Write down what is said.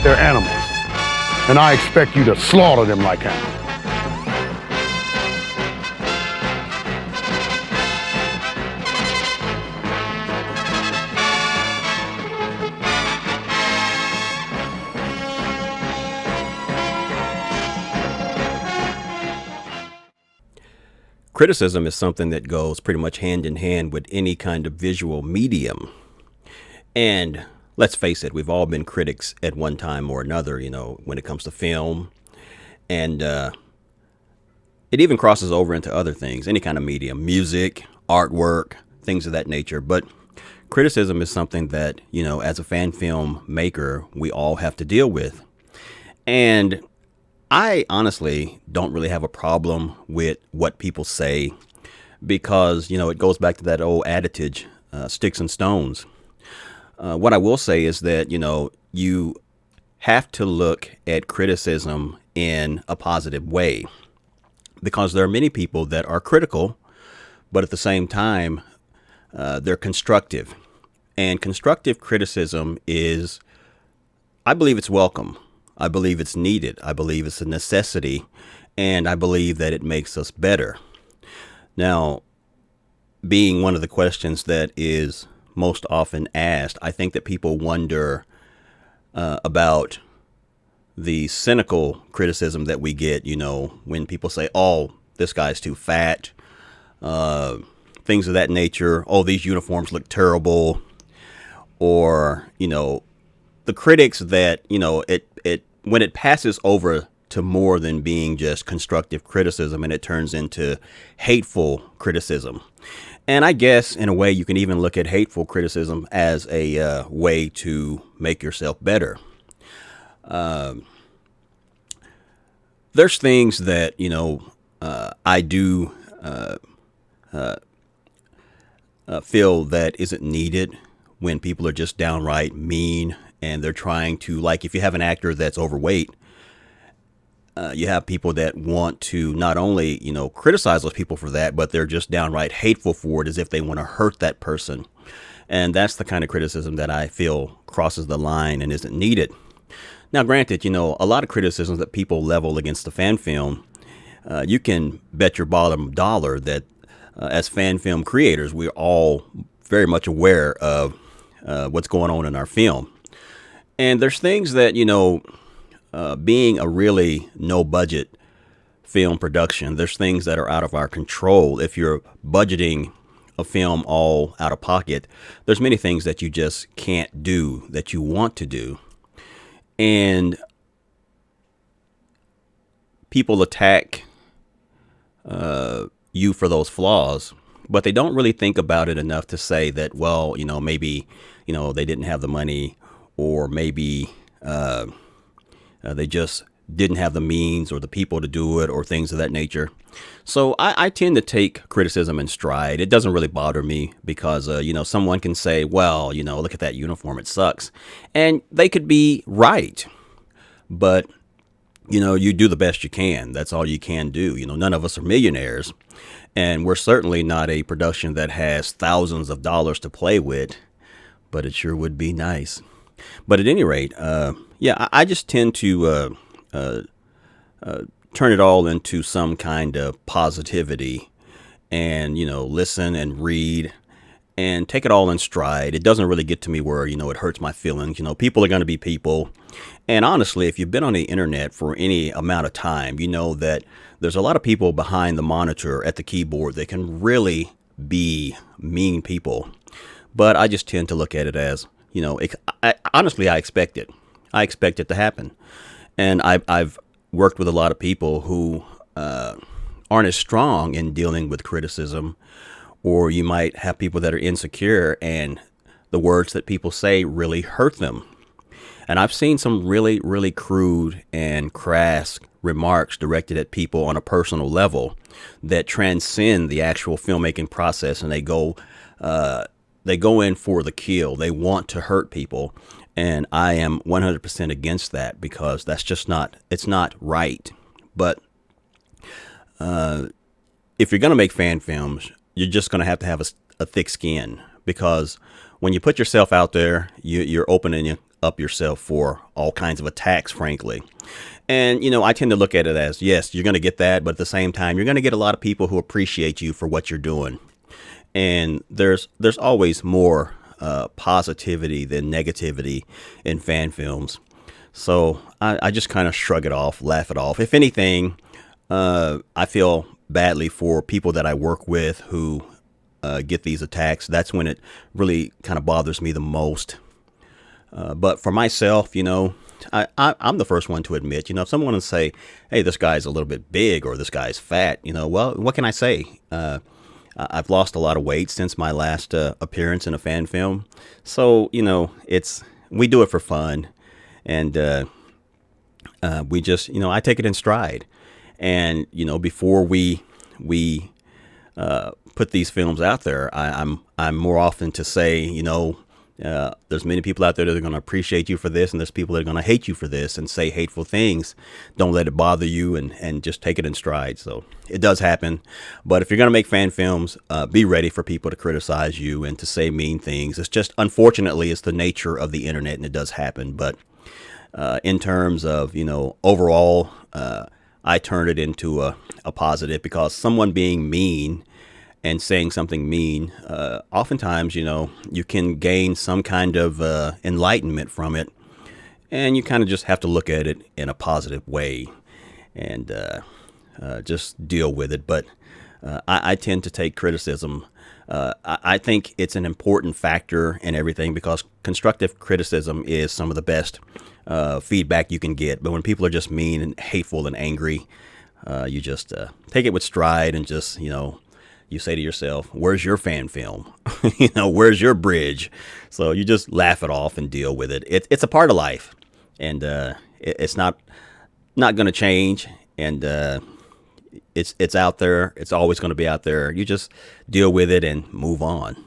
They're animals, and I expect you to slaughter them like animals. Criticism is something that goes pretty much hand in hand with any kind of visual medium. And let's face it, we've all been critics at one time or another, when it comes to film. And it even crosses over into other things, any kind of medium, music, artwork, things of that nature. But criticism is something that, as a fan film maker, we all have to deal with. And I honestly don't really have a problem with what people say because, it goes back to that old adage, sticks and stones. What I will say is that, you have to look at criticism in a positive way because there are many people that are critical, but at the same time, they're constructive. And constructive criticism is, I believe it's welcome. I believe it's needed. I believe it's a necessity. And I believe that it makes us better. Now, being one of the questions that is most often asked, I think that people wonder about the cynical criticism that we get, when people say, oh, this guy's too fat, things of that nature. Oh, these uniforms look terrible. Or, the critics that, when it passes over to more than being just constructive criticism and it turns into hateful criticism. And I guess in a way you can even look at hateful criticism as a way to make yourself better. There's things that, I do feel that isn't needed when people are just downright mean and they're trying to, like, if you have an actor that's overweight, you have people that want to not only, criticize those people for that, but they're just downright hateful for it as if they want to hurt that person. And that's the kind of criticism that I feel crosses the line and isn't needed. Now, granted, a lot of criticisms that people level against the fan film, you can bet your bottom dollar that as fan film creators, we're all very much aware of what's going on in our film. And there's things that, being a really no budget film production, there's things that are out of our control. If you're budgeting a film all out of pocket, there's many things that you just can't do that you want to do. And people attack you for those flaws, but they don't really think about it enough to say that, well, maybe, they didn't have the money, or maybe they just didn't have the means or the people to do it or things of that nature. So I tend to take criticism in stride. It doesn't really bother me because, someone can say, well, look at that uniform. It sucks. And they could be right. But, you do the best you can. That's all you can do. None of us are millionaires. And we're certainly not a production that has thousands of dollars to play with. But it sure would be nice. But at any rate, I just tend to turn it all into some kind of positivity and, listen and read and take it all in stride. It doesn't really get to me where, it hurts my feelings. People are going to be people. And honestly, if you've been on the internet for any amount of time, you know that there's a lot of people behind the monitor at the keyboard that can really be mean people. But I just tend to look at it as, honestly, I expect it. I expect it to happen. And I've worked with a lot of people who aren't as strong in dealing with criticism, or you might have people that are insecure and the words that people say really hurt them. And I've seen some really, really crude and crass remarks directed at people on a personal level that transcend the actual filmmaking process, and they go in for the kill. They want to hurt people. And I am 100% against that because that's just it's not right. But if you're going to make fan films, you're just going to have a thick skin, because when you put yourself out there, you're opening up yourself for all kinds of attacks, frankly. And, I tend to look at it as, yes, you're going to get that, but at the same time, you're going to get a lot of people who appreciate you for what you're doing. And there's always more positivity than negativity in fan films. So I just kind of shrug it off, laugh it off. If anything, I feel badly for people that I work with who get these attacks. That's when it really kind of bothers me the most. But for myself, I'm the first one to admit, if someone would say, hey, this guy's a little bit big or this guy's fat, well, what can I say? I've lost a lot of weight since my last appearance in a fan film. So, we do it for fun. And we just, I take it in stride. And, before we put these films out there, I'm more often to say, there's many people out there that are going to appreciate you for this, and there's people that are going to hate you for this and say hateful things. Don't let it bother you, and just take it in stride. So it does happen. But if you're going to make fan films, be ready for people to criticize you and to say mean things. It's just, unfortunately, it's the nature of the internet, and it does happen. But in terms of, overall, I turned it into a positive, because someone being mean and saying something mean, oftentimes, you can gain some kind of enlightenment from it. And you kind of just have to look at it in a positive way and just deal with it. But I tend to take criticism. I think it's an important factor in everything, because constructive criticism is some of the best feedback you can get. But when people are just mean and hateful and angry, you just take it with stride and just, you say to yourself, where's your fan film? Where's your bridge? So you just laugh it off and deal with it. It's a part of life, and it's not going to change. And it's out there. It's always going to be out there. You just deal with it and move on.